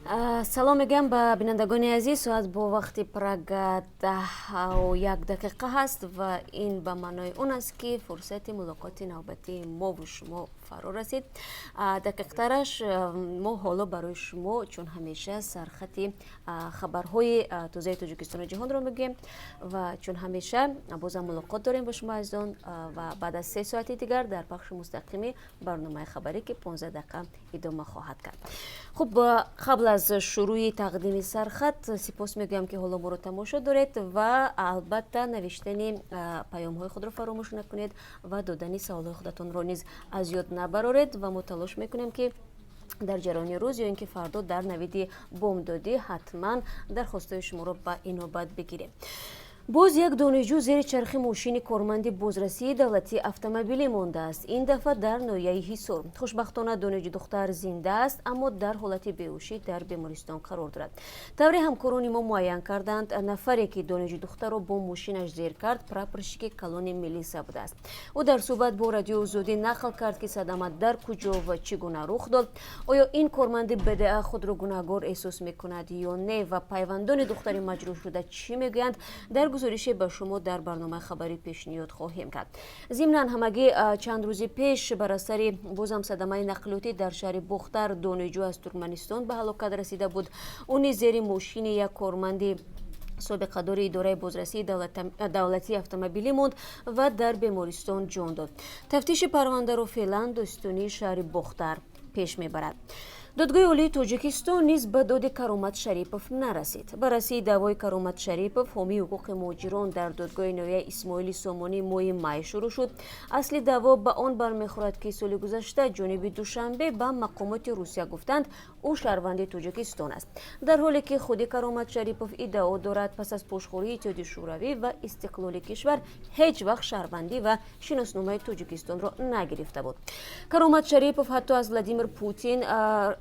салом мегӯям ба бинандагони азиз. Соат бо вақти прага 10:01 дақиқа ҳаст ва ин ба маънои он аст ки фурсати мулоқоти навбатии мову шумо фаро расид. Дақиқтараш мо ҳоло барои шумо чун ҳамеша сархати хабарҳои тозаи Тоҷикистону ҷаҳонро мегӯем ва чун ҳамеша бозам мулоқот дорем бо шумо азизон ва баъд аз 3 соати дигар дар пахши мустақими барномаи хабарӣ ки 15 дақиқа идома хоҳад кард. хуб, қабл аз шурӯи тақдими сархат сипос мегӯям ки ҳоло моро тамошо доред ва албатта навиштани паёмҳои худро фаромӯш накунед ва додани саволҳои худатонро низ аз ёд набароред ва мо талош мекунем ки дар ҷараёни рӯз ё ин ки фардо дар навиди бомдодӣ ҳатман дархостҳои шуморо ба инобат бигирем. боз як донишҷӯ зери чархи мошини корманди бозрасии давлатии автомобилӣ мондааст. Ин дафъа дар ноҳияи Ҳисор. Хушбахтона донишҷӯ духтар зинда аст, аммо дар ҳолати беҳушӣ дар бемористон қарор дорад. Тавре ҳамкорони мо муайян карданд, нафаре ки донишҷӯ духтарро бо мошинаш зер кард прапорщики калони милиса будааст. ӯ дар суҳбат бо радиои Озодӣ нақл кард ки садама дар куҷо ва чӣ гуна рух дод. оё ин корманди бдъ худро гунаҳгор эҳсос мекунад ё не ва пайвандони духтари маҷрӯҳшуда чӣ мегӯянд? дар гузорише ба шумо дар барномаи хабарӣ пешниҳод хоҳем кард. зимнан ҳамагӣ чанд рӯзи пеш бар асари бозам садамаи нақлиётӣ дар шаҳри Бухтар донишҷӯ аз Туркманистон ба ҳалокат расида буд. ӯ низ зери мошини як корманди собиқадори идораи бозрасии давлатии автомобилӣ монд ва дар бемористон ҷон дод. тафтиши парвандаро феълан дӯстонии шаҳри Бухтар пеш мебарад. додгоҳи олии Тоҷикистон низ ба доди Каромат Шарипов нарасид. Баррасии даъвои Каромат Шарипов, ҳомии ҳуқуқи муҳоҷирон дар додгоҳи ноҳияи Исмоили Сомонӣ моҳи май шурӯъ шуд. Асли даъво ба он бармехӯрад ки соли гузашта ҷониби Душанбе ба мақомоти Русия гуфтанд ӯ шаҳрванди Тоҷикистон аст, дар ҳоле ки худи Каромат Шарипов иддао дорад пас аз пошхӯрии Иттиҳоди Шӯравӣ ва истиқлоли кишвар ҳеҷ вақт шаҳрвандӣ ва шиносномаи Тоҷикистонро нагирифта буд. Каромат Шарипов ҳатто аз Владимир Путин,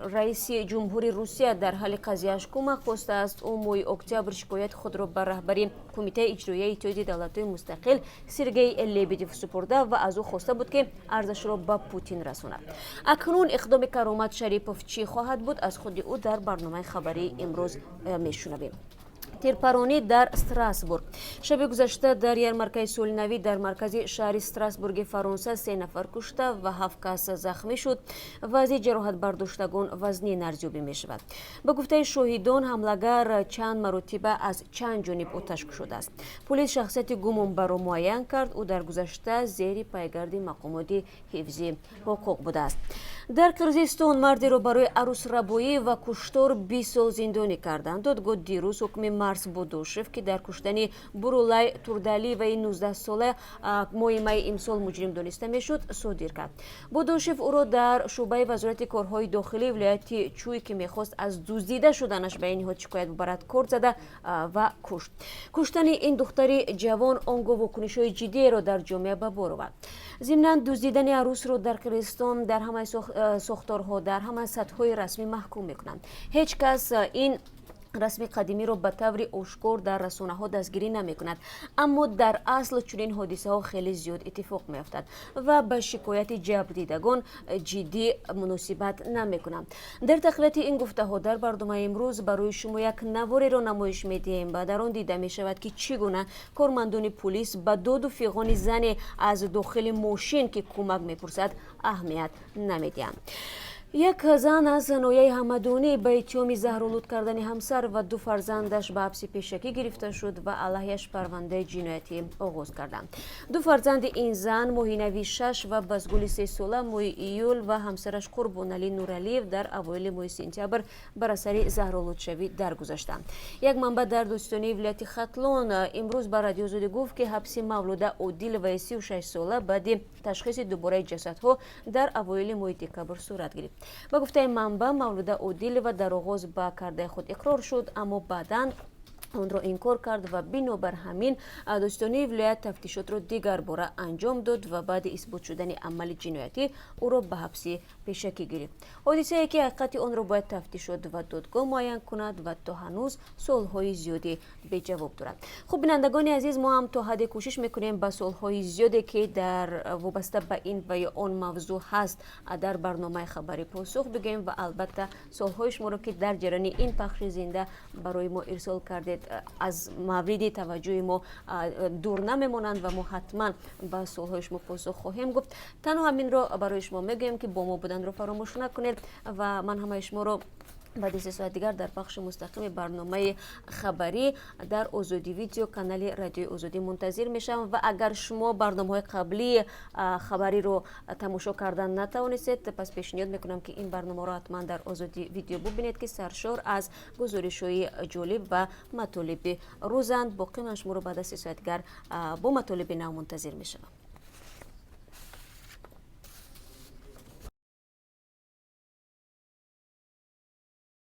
раиси ҷумҳури Русия, дар ҳалли қазияш кӯмак хостааст. ӯ моҳи октябр шикояти худро ба раҳбари Кумитаи иҷроияи Иттиҳоди давлатҳои мустақил Сергей Лебедев супурда ва аз ӯ хоста буд ки арзашро ба Путин расонад. акнун иқдоми Каромат Шарипов чӣ хоҳад буд? Аз худи ӯ дар барномаи хабарии имрӯз мешунавем. тирпаронӣ дар Страсбург. шаби гузашта дар ярмаркаи солинавӣ дар маркази шаҳри Страсбурги Фаронса 3 нафар кушта ва 7 кас захмӣ шуд. вазъи ҷароҳатбардоштагон вазнин арзёбӣ мешавад. ба гуфтаи шоҳидон, ҳамлагар чанд маротиба аз чанд ҷониб оташкӯш шудааст. полис шахсияти гумонбарро муайян кард. ӯ дар гузашта зери пайгарди мақомоти ҳифзи ҳуқуқ будааст. дар Қирғизистон мардеро барои арӯсрабоӣ ва куштор 20 сол зиндонӣ карданд. додгоҳ дирӯз ҳукми Марс Будошев, ки дар куштани Бурулай Турдалиеваи 19-сола моҳи майи имсол муҷрим дониста мешуд, содир кард. Будошев ӯро дар шӯъбаи вазорати корҳои дохилии вилояти Чуй, ки мехост аз дуздида шуданаш ба ин ниҳод шикоят бибарад, корт зада ва кушт. куштани ин духтари ҷавон он гоҳ вокунишҳои ҷиддиеро дар ҷомеа ба бор овард. зимнан дуздидани арӯсро дар Қирғизистон дар ҳамаи сохторҳо, дар ҳамаи сатҳҳои расмӣ маҳкум мекунанд. ҳеҷ кас ин расми қадимиро ба таври ошкор дар расонаҳо дастгирӣ намекунад, аммо дар асл чунин ҳодисаҳо хеле зиёд иттифоқ меёфтад ва ба шикояти ҷабрдидагон ҷиддӣ муносибат намекунанд. дар тақвияти ин гуфтаҳо дар барномаи имрӯз барои шумо як навореро намоиш медиҳем ва дар он дида мешавад ки чӣ гуна кормандони полис ба доду фиғони зане аз дохили мошин ки кӯмак мепурсад аҳамият намедиҳанд. як зан аз ноҳияи ҳамадонӣ ба иттиҳоми заҳролуд кардани ҳамсар ва 2 фарзандаш ба ҳабси пешакӣ гирифта шуд ва алайҳаш парвандаи ҷиноятӣ оғоз карданд. 2 фарзанди ин зан моҳи нави 6 ва базгули 3 сола моҳи июл ва ҳамсараш Қурбоналӣ Нуралиев дар авоили моҳи сентябр бар асари заҳролудшавӣ даргузаштанд. як манбаъ дар дӯстонии вилояти Хатлон имрӯз ба радиои Озодӣ гуфт ки ҳабси Мавлуда Одиловаи 36 сола баъди ташхиси дубораи ҷасадҳо дар авоили моҳи декабр сурат гирифт. ба гуфтаи манбаъ, Мавлуда Одилова дар оғоз ба кардаи худ иқрор шуд, аммо баъдан اون رو انکار کرد و بنابر همین دادستانی ولایت تفتیشات رو دیگر باره انجام داد و بعد اثبات شدن عمل جنایتی او را به حبسی پیشکی گرفت. حادثه که حقیقت آن رو باید تفتیشات و دادگاه معین کند و تا هنوز سالهای زیادی به جواب دارد. خب بینندگان عزیز، ما هم تا حد کوشش میکنیم به سالهای زیادی که در وابسته به این و آن موضوع هست در برنامه خبری پاسخ بگیم و البته سالهای شما رو که در جریان این پخش زنده برای ما ارسال کردید از مورد توجه ما دور نمیمونند و ما حتما به سوالهای شما پاسخ خواهیم گفت. تنها همین رو برای شما میگویم که با ما بودن رو فراموش نکنید و من همه شما رو بعد 3 ساعت دیگر در بخش مستقیم برنامه خبری در آزادی ویدیو کانال رادیو آزادی منتظر میشم و اگر شما برنامه‌های قبلی خبری رو تماشا کردن نتوانستید پس پیشنهاد میکنم که این برنامه رو حتما در آزادی ویدیو ببینید که سرشار از گزارش‌های جالب و مطالب روزند. باقی من شما رو بعد از 3 ساعت دیگر با مطالب نو منتظر میشم.